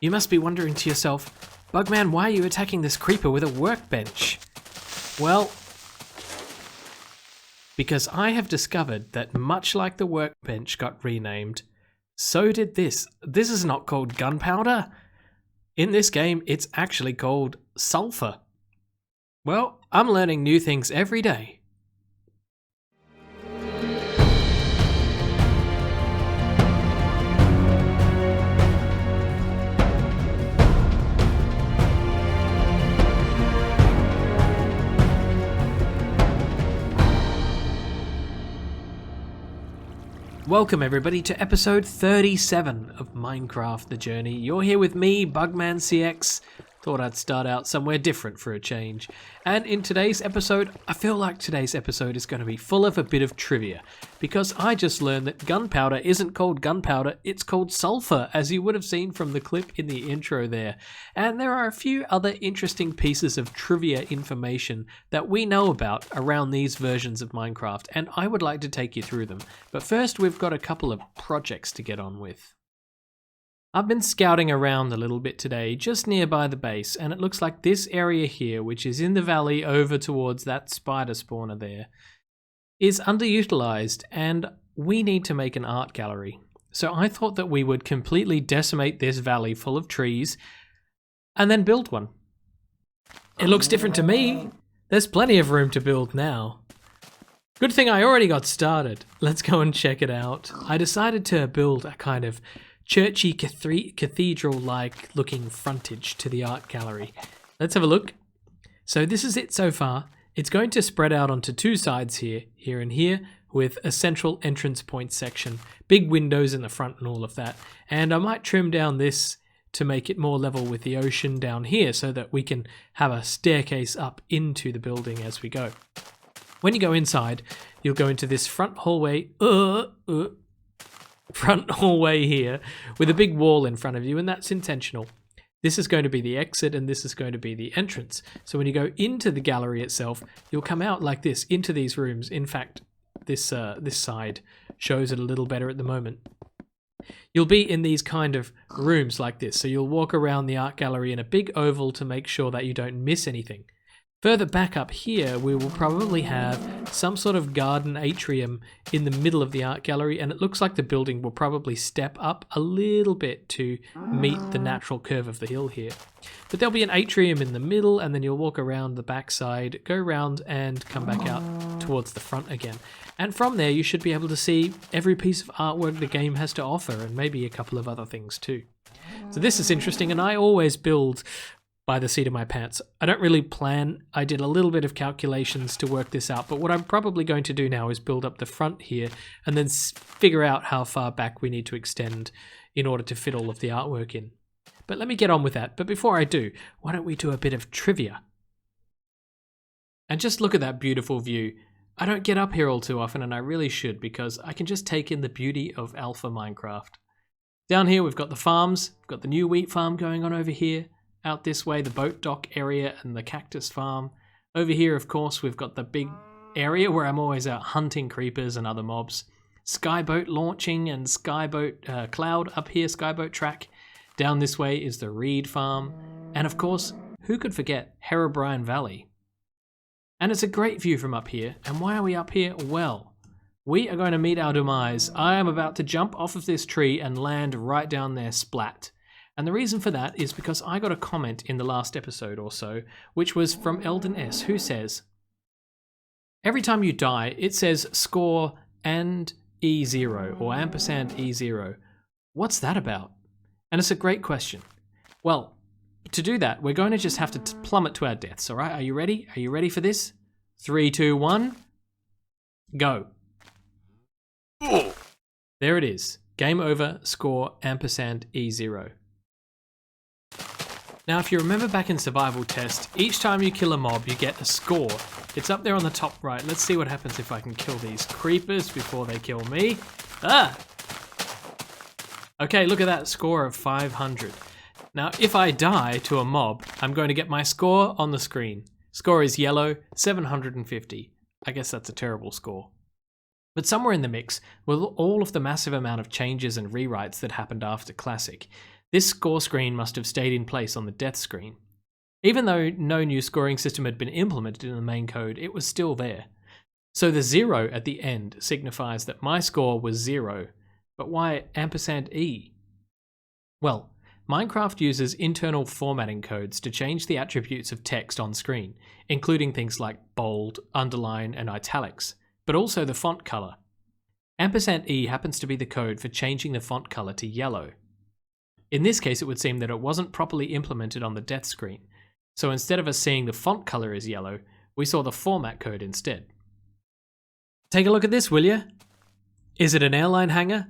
You must be wondering to yourself, Bugman, why are you attacking this creeper with a workbench? Well, because I have discovered that much like the workbench got renamed, so did this. This is not called gunpowder. In this game, it's actually called sulfur. Well, I'm learning new things every day. Welcome everybody to episode 37 of Minecraft The Journey. You're here with me, Bugman CX. Thought I'd start out somewhere different for a change. And in today's episode, I feel like today's episode is going to be full of a bit of trivia. Because I just learned that gunpowder isn't called gunpowder, it's called sulfur, as you would have seen from the clip in the intro there. And there are a few other interesting pieces of trivia information that we know about around these versions of Minecraft, and I would like to take you through them. But first, we've got a couple of projects to get on with. I've been scouting around a little bit today, just nearby the base, and it looks like this area here, which is in the valley over towards that spider spawner there, is underutilized, and we need to make an art gallery. So I thought that we would completely decimate this valley full of trees, and then build one. It looks different to me. There's plenty of room to build now. Good thing I already got started. Let's go and check it out. I decided to build a kind of churchy cathedral-like looking frontage to the art gallery. Let's have a look. So this is it so far. It's going to spread out onto two sides here and here, with a central entrance point section, big windows in the front and all of that. And I might trim down this to make it more level with the ocean down here so that we can have a staircase up into the building as we go. When you go inside, you'll go into this front hallway here with a big wall in front of you, and that's intentional. This is going to be the exit and this is going to be the entrance. So when you go into the gallery itself, you'll come out like this into these rooms. In fact, this side shows it a little better at the moment. You'll be in these kind of rooms like this. So you'll walk around the art gallery in a big oval to make sure that you don't miss anything. Further back up here, we will probably have some sort of garden atrium in the middle of the art gallery, and it looks like the building will probably step up a little bit to meet the natural curve of the hill here. But there'll be an atrium in the middle, and then you'll walk around the back side, go around and come back out towards the front again. And from there, you should be able to see every piece of artwork the game has to offer, and maybe a couple of other things too. So this is interesting, and I always build by the seat of my pants. I don't really plan. I did a little bit of calculations to work this out, but what I'm probably going to do now is build up the front here and then figure out how far back we need to extend in order to fit all of the artwork in. But let me get on with that. But before I do, why don't we do a bit of trivia? And just look at that beautiful view. I don't get up here all too often, and I really should, because I can just take in the beauty of Alpha Minecraft. Down here we've got the farms. We've got the new wheat farm going on over here. Out this way, the boat dock area and the cactus farm. Over here, of course, we've got the big area where I'm always out hunting creepers and other mobs. Skyboat launching and Skyboat cloud up here, Skyboat track. Down this way is the reed farm. And of course, who could forget Herobrine Valley? And it's a great view from up here. And why are we up here? Well, we are going to meet our demise. I am about to jump off of this tree and land right down there, splat. And the reason for that is because I got a comment in the last episode or so, which was from Eldon S, who says, every time you die, it says score and E0 or ampersand E0. What's that about? And it's a great question. Well, to do that, we're going to just have to plummet to our deaths, all right? Are you ready? Are you ready for this? 3, 2, 1, go. There it is. Game over, score, ampersand E0. Now, if you remember back in Survival Test, each time you kill a mob, you get a score. It's up there on the top right. Let's see what happens if I can kill these creepers before they kill me. Ah! Okay, look at that score of 500. Now, if I die to a mob, I'm going to get my score on the screen. Score is yellow, 750. I guess that's a terrible score. But somewhere in the mix were all of the massive amount of changes and rewrites that happened after Classic. This score screen must have stayed in place on the death screen. Even though no new scoring system had been implemented in the main code, it was still there. So the 0 at the end signifies that my score was 0, but why %E? Well, Minecraft uses internal formatting codes to change the attributes of text on screen, including things like bold, underline, and italics, but also the font color. %E happens to be the code for changing the font color to yellow. In this case, it would seem that it wasn't properly implemented on the death screen, so instead of us seeing the font color as yellow, we saw the format code instead. Take a look at this, will you? Is it an airline hangar?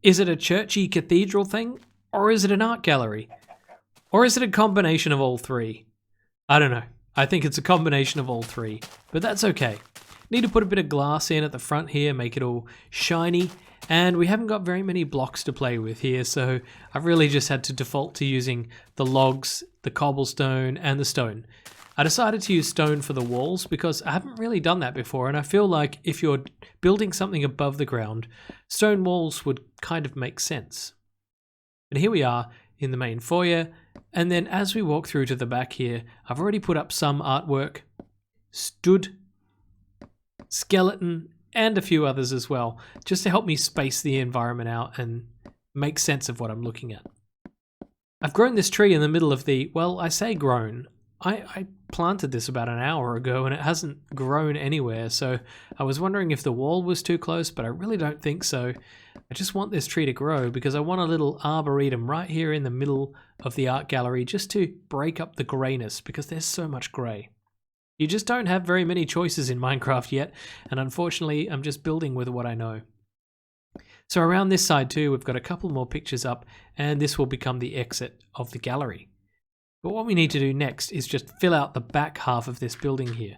Is it a churchy cathedral thing? Or is it an art gallery? Or is it a combination of all three? I don't know. I think it's a combination of all three, but that's okay. Need to put a bit of glass in at the front here, make it all shiny, and we haven't got very many blocks to play with here, so I've really just had to default to using the logs, the cobblestone, and the stone. I decided to use stone for the walls because I haven't really done that before, and I feel like if you're building something above the ground, stone walls would kind of make sense. And here we are in the main foyer, and then as we walk through to the back here, I've already put up some artwork, stood, skeleton, and a few others as well, just to help me space the environment out and make sense of what I'm looking at. I've grown this tree in the middle of the, well, I say grown, I planted this about an hour ago and it hasn't grown anywhere, so I was wondering if the wall was too close, but I really don't think so. I just want this tree to grow because I want a little arboretum right here in the middle of the art gallery just to break up the greyness because there's so much grey. You just don't have very many choices in Minecraft yet, and unfortunately I'm just building with what I know. So around this side too, we've got a couple more pictures up, and this will become the exit of the gallery. But what we need to do next is just fill out the back half of this building here.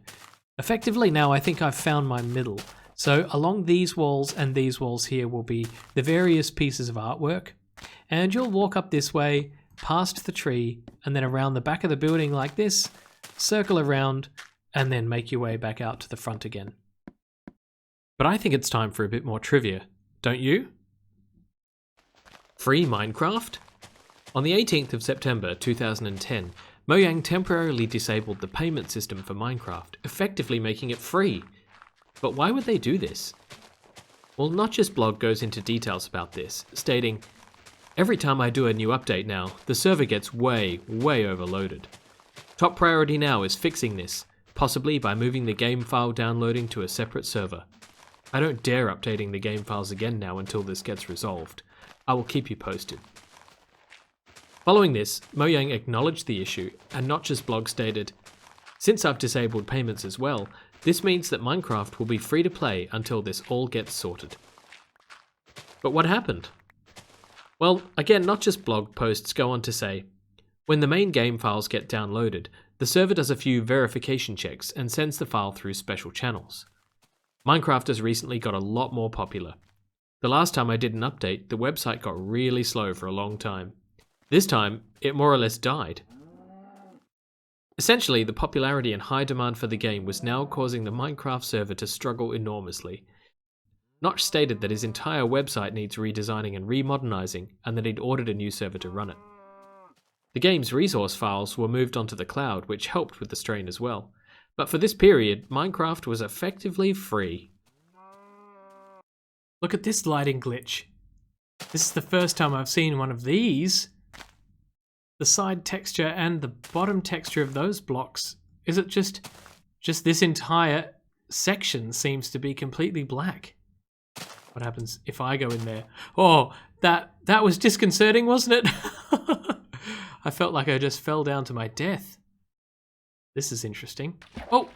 Effectively now I think I've found my middle. So along these walls and these walls here will be the various pieces of artwork, and you'll walk up this way, past the tree, and then around the back of the building like this, circle around, and then make your way back out to the front again. But I think it's time for a bit more trivia, don't you? Free Minecraft? On the 18th of September 2010, Mojang temporarily disabled the payment system for Minecraft, effectively making it free. But why would they do this? Well, NotJustBlog goes into details about this, stating, "Every time I do a new update now, the server gets way overloaded. Top priority now is fixing this, possibly by moving the game file downloading to a separate server. I don't dare updating the game files again now until this gets resolved. I will keep you posted." Following this, Mojang acknowledged the issue, and NotJustBlog stated, "Since I've disabled payments as well, this means that Minecraft will be free to play until this all gets sorted." But what happened? Well, again, NotJustBlog posts go on to say, when the main game files get downloaded, the server does a few verification checks and sends the file through special channels. Minecraft has recently got a lot more popular. The last time I did an update, the website got really slow for a long time. This time, it more or less died. Essentially, the popularity and high demand for the game was now causing the Minecraft server to struggle enormously. Notch stated that his entire website needs redesigning and remodernizing, and that he'd ordered a new server to run it. The game's resource files were moved onto the cloud, which helped with the strain as well. But for this period, Minecraft was effectively free. Look at this lighting glitch. This is the first time I've seen one of these. The side texture and the bottom texture of those blocks. Is it just this entire section seems to be completely black? What happens if I go in there? Oh, that was disconcerting, wasn't it? I felt like I just fell down to my death. This is interesting. Oh,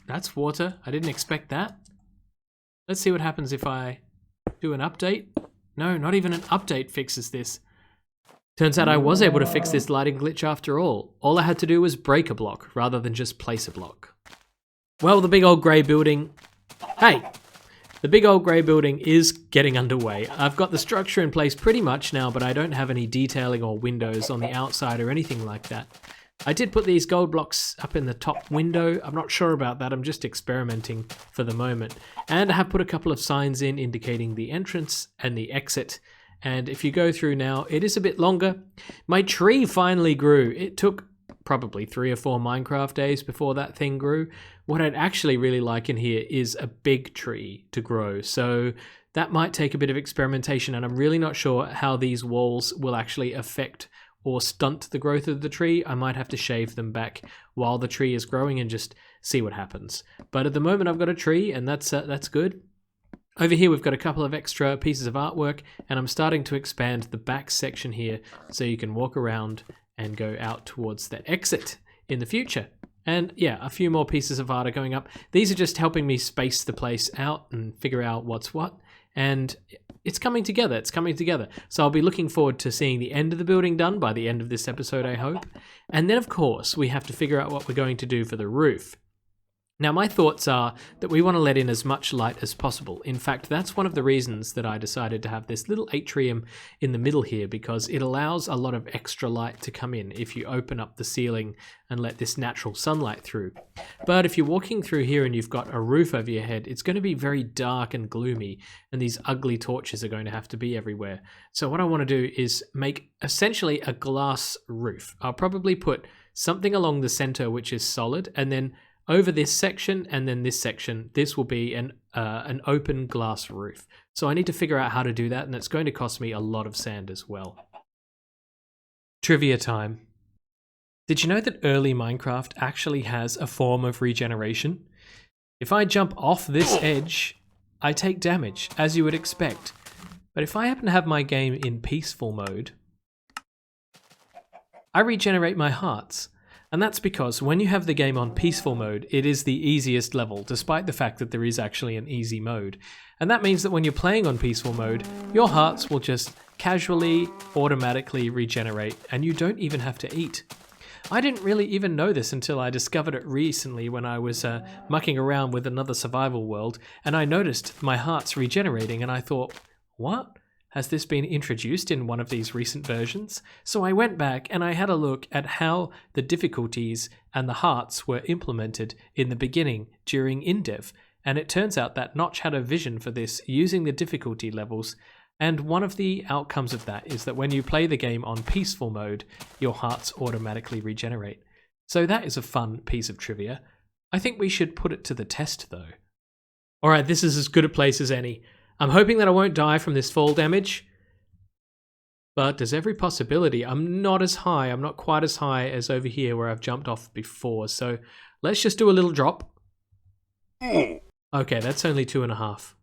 that's water. I didn't expect that. Let's see what happens if I do an update. No, not even an update fixes this. Turns out I was able to fix this lighting glitch after all. All I had to do was break a block rather than just place a block. Well, the big old grey building... Hey! The big old grey building is getting underway. I've got the structure in place pretty much now, but I don't have any detailing or windows on the outside or anything like that. I did put these gold blocks up in the top window. I'm not sure about that. I'm just experimenting for the moment. And I have put a couple of signs in indicating the entrance and the exit. And if you go through now, it is a bit longer. My tree finally grew. It took probably 3 or 4 Minecraft days before that thing grew. What I'd actually really like in here is a big tree to grow. So that might take a bit of experimentation, and I'm really not sure how these walls will actually affect or stunt the growth of the tree. I might have to shave them back while the tree is growing and just see what happens. But at the moment I've got a tree, and that's good. Over here we've got a couple of extra pieces of artwork, and I'm starting to expand the back section here so you can walk around and go out towards the exit in the future. And yeah, a few more pieces of art are going up. These are just helping me space the place out and figure out what's what. And it's coming together. It's coming together. So I'll be looking forward to seeing the end of the building done by the end of this episode, I hope. And then, of course, we have to figure out what we're going to do for the roof. Now, my thoughts are that we want to let in as much light as possible. In fact, that's one of the reasons that I decided to have this little atrium in the middle here, because it allows a lot of extra light to come in if you open up the ceiling and let this natural sunlight through. But if you're walking through here and you've got a roof over your head, it's going to be very dark and gloomy, and these ugly torches are going to have to be everywhere. So what I want to do is make essentially a glass roof. I'll probably put something along the center which is solid, and then over this section and then this section, this will be an open glass roof. So I need to figure out how to do that, and it's going to cost me a lot of sand as well. Trivia time. Did you know that early Minecraft actually has a form of regeneration? If I jump off this edge, I take damage, as you would expect. But if I happen to have my game in peaceful mode, I regenerate my hearts. And that's because when you have the game on peaceful mode, it is the easiest level, despite the fact that there is actually an easy mode. And that means that when you're playing on peaceful mode, your hearts will just casually, automatically regenerate, and you don't even have to eat. I didn't really even know this until I discovered it recently when I was mucking around with another survival world, and I noticed my hearts regenerating, and I thought, what? Has this been introduced in one of these recent versions? So I went back and I had a look at how the difficulties and the hearts were implemented in the beginning during InDev. And it turns out that Notch had a vision for this using the difficulty levels. And one of the outcomes of that is that when you play the game on peaceful mode, your hearts automatically regenerate. So that is a fun piece of trivia. I think we should put it to the test though. Alright, this is as good a place as any. I'm hoping that I won't die from this fall damage, but there's every possibility. I'm not quite as high as over here where I've jumped off before, so let's just do a little drop. Okay, that's only 2.5.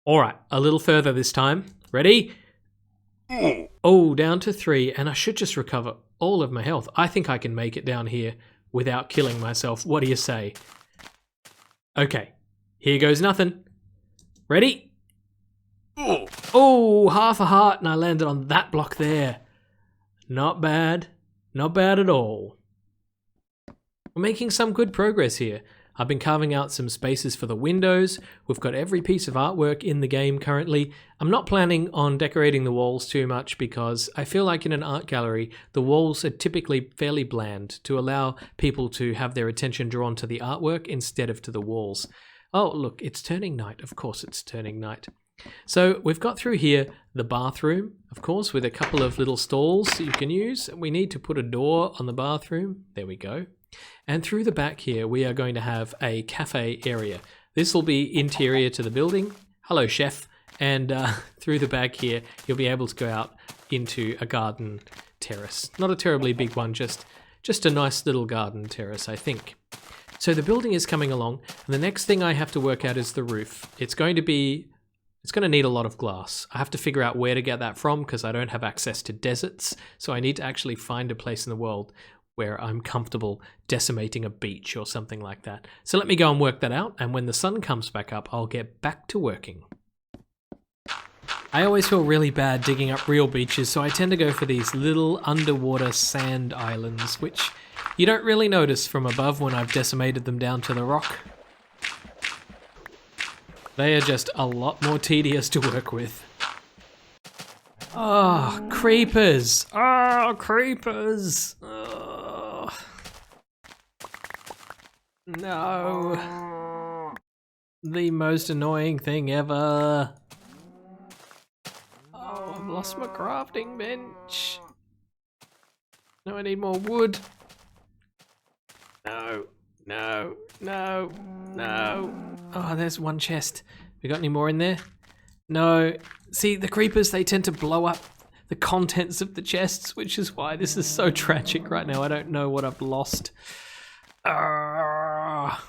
Alright, a little further this time. Ready? Oh, down to 3, and I should just recover all of my health. I think I can make it down here without killing myself. What do you say? Okay, here goes nothing. Ready? Oh, half a heart, and I landed on that block there. Not bad. Not bad at all. We're making some good progress here. I've been carving out some spaces for the windows. We've got every piece of artwork in the game currently. I'm not planning on decorating the walls too much because I feel like in an art gallery, the walls are typically fairly bland to allow people to have their attention drawn to the artwork instead of to the walls. Oh, look, it's turning night. Of course it's turning night. So we've got through here the bathroom, of course, with a couple of little stalls that you can use. We need to put a door on the bathroom. There we go. And through the back here, we are going to have a cafe area. This will be interior to the building. Hello, chef. And through the back here, you'll be able to go out into a garden terrace. Not a terribly big one, just a nice little garden terrace, I think. So the building is coming along, and the next thing I have to work out is the roof. It's going to need a lot of glass. I have to figure out where to get that from because I don't have access to deserts, so I need to actually find a place in the world where I'm comfortable decimating a beach or something like that. So let me go and work that out, and when the sun comes back up, I'll get back to working. I always feel really bad digging up real beaches, so I tend to go for these little underwater sand islands, which you don't really notice from above when I've decimated them down to the rock. They are just a lot more tedious to work with. Oh, creepers! Oh, creepers! Oh. No. The most annoying thing ever. I've lost my crafting bench. No, I need more wood. No, no, no, no. Oh, there's one chest. We got any more in there? No. See, the creepers, they tend to blow up the contents of the chests, which is why this is so tragic right now. I don't know what I've lost. My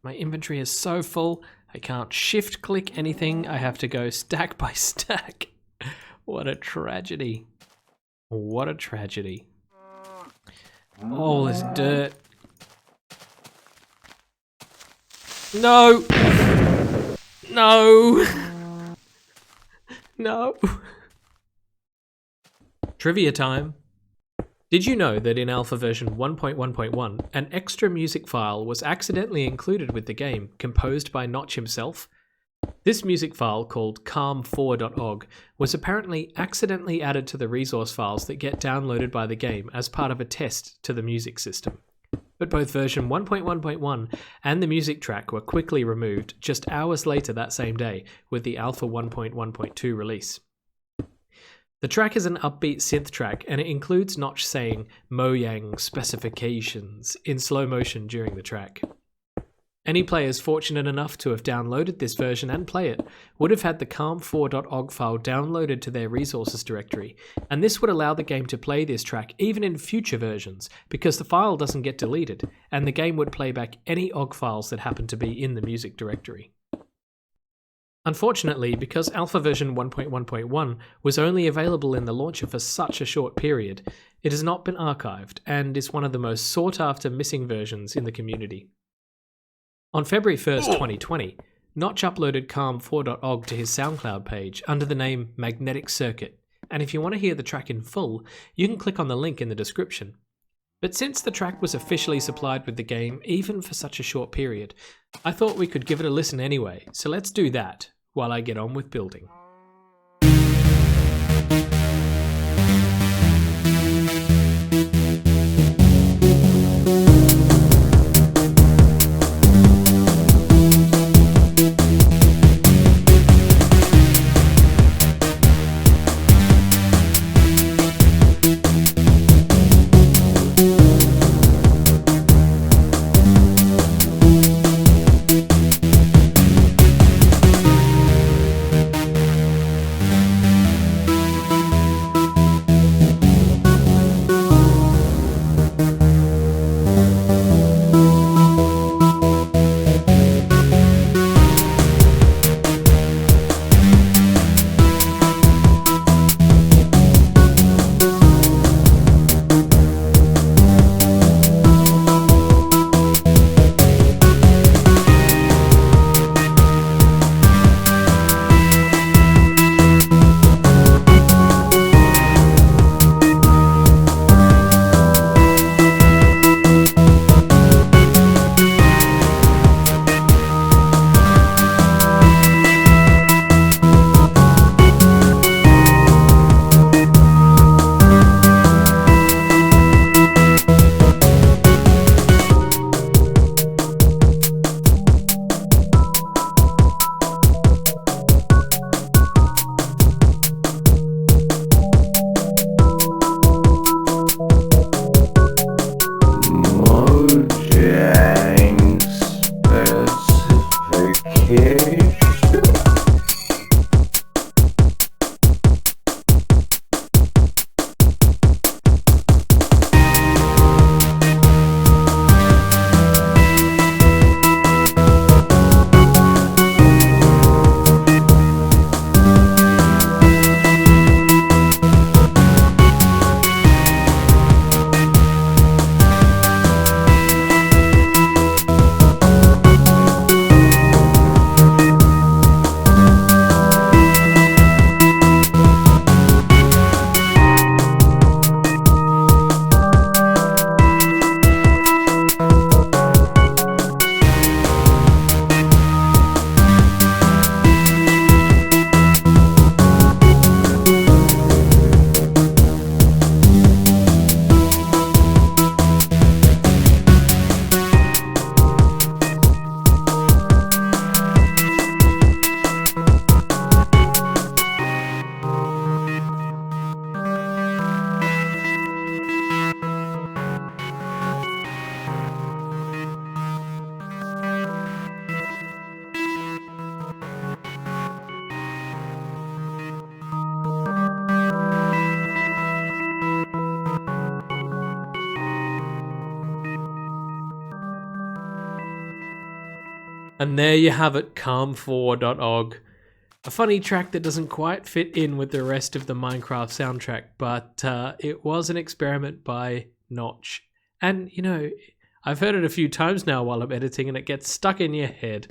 inventory is so full, I can't shift click anything. I have to go stack by stack. What a tragedy. What a tragedy. All this dirt. No! No! No! Trivia time. Did you know that in alpha version 1.1.1, an extra music file was accidentally included with the game, composed by Notch himself? This music file, called calm4.org, was apparently accidentally added to the resource files that get downloaded by the game as part of a test to the music system. But both version 1.1.1 and the music track were quickly removed just hours later that same day with the alpha 1.1.2 release. The track is an upbeat synth track, and it includes Notch saying Mojang specifications in slow motion during the track. Any players fortunate enough to have downloaded this version and play it would have had the calm4.org file downloaded to their resources directory, and this would allow the game to play this track even in future versions, because the file doesn't get deleted, and the game would play back any OGG files that happen to be in the music directory. Unfortunately, because alpha version 1.1.1 was only available in the launcher for such a short period, it has not been archived and is one of the most sought after missing versions in the community. On February 1st, 2020, Notch uploaded calm4.org to his SoundCloud page under the name Magnetic Circuit, and if you want to hear the track in full, you can click on the link in the description. But since the track was officially supplied with the game, even for such a short period, I thought we could give it a listen anyway, so let's do that while I get on with building. And there you have it, calm4.org. A funny track that doesn't quite fit in with the rest of the Minecraft soundtrack, but it was an experiment by Notch. And, you know, I've heard it a few times now while I'm editing and it gets stuck in your head.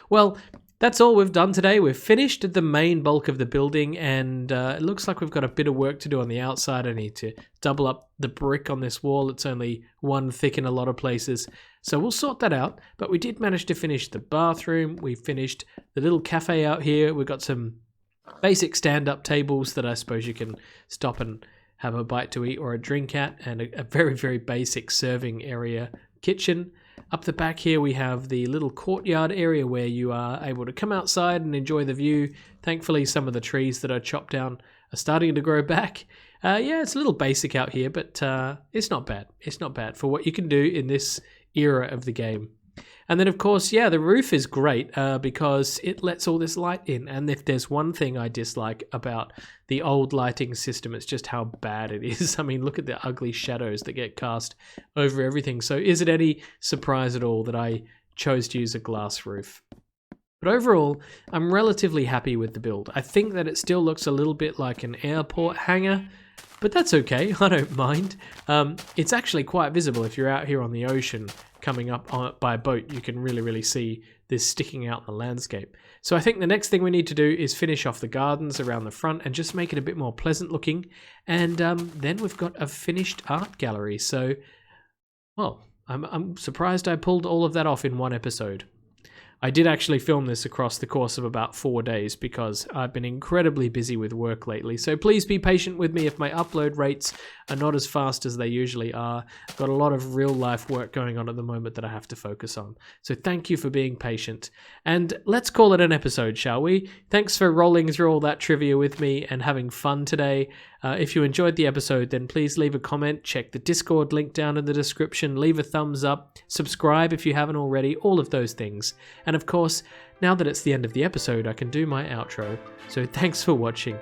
Well, that's all we've done today. We've finished the main bulk of the building and it looks like we've got a bit of work to do on the outside. I need to double up the brick on this wall. It's only one thick in a lot of places. So we'll sort that out. But we did manage to finish the bathroom. We finished the little cafe out here. We've got some basic stand-up tables that I suppose you can stop and have a bite to eat or a drink at, and a very, very basic serving area kitchen. Up the back here we have the little courtyard area where you are able to come outside and enjoy the view. Thankfully some of the trees that are chopped down are starting to grow back. Yeah, it's a little basic out here, but it's not bad. It's not bad for what you can do in this era of the game. And then, of course, yeah, the roof is great because it lets all this light in. And if there's one thing I dislike about the old lighting system, it's just how bad it is. I mean, look at the ugly shadows that get cast over everything. So is it any surprise at all that I chose to use a glass roof? But overall, I'm relatively happy with the build. I think that it still looks a little bit like an airport hangar, but that's okay. I don't mind. It's actually quite visible if you're out here on the ocean coming up by boat. You can really see this sticking out in the landscape. So I think the next thing we need to do is finish off the gardens around the front and just make it a bit more pleasant looking. And then we've got a finished art gallery. So, well, I'm surprised I pulled all of that off in one episode. I did actually film this across the course of about 4 days because I've been incredibly busy with work lately. So please be patient with me if my upload rates are not as fast as they usually are. I've got a lot of real life work going on at the moment that I have to focus on. So thank you for being patient. And let's call it an episode, shall we? Thanks for rolling through all that trivia with me and having fun today. If you enjoyed the episode, then please leave a comment, check the Discord link down in the description, leave a thumbs up, subscribe if you haven't already, all of those things. And of course, now that it's the end of the episode, I can do my outro. So thanks for watching.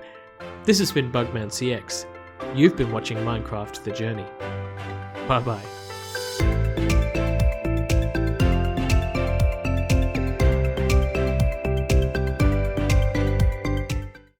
This has been BugmanCX. You've been watching Minecraft The Journey. Bye bye.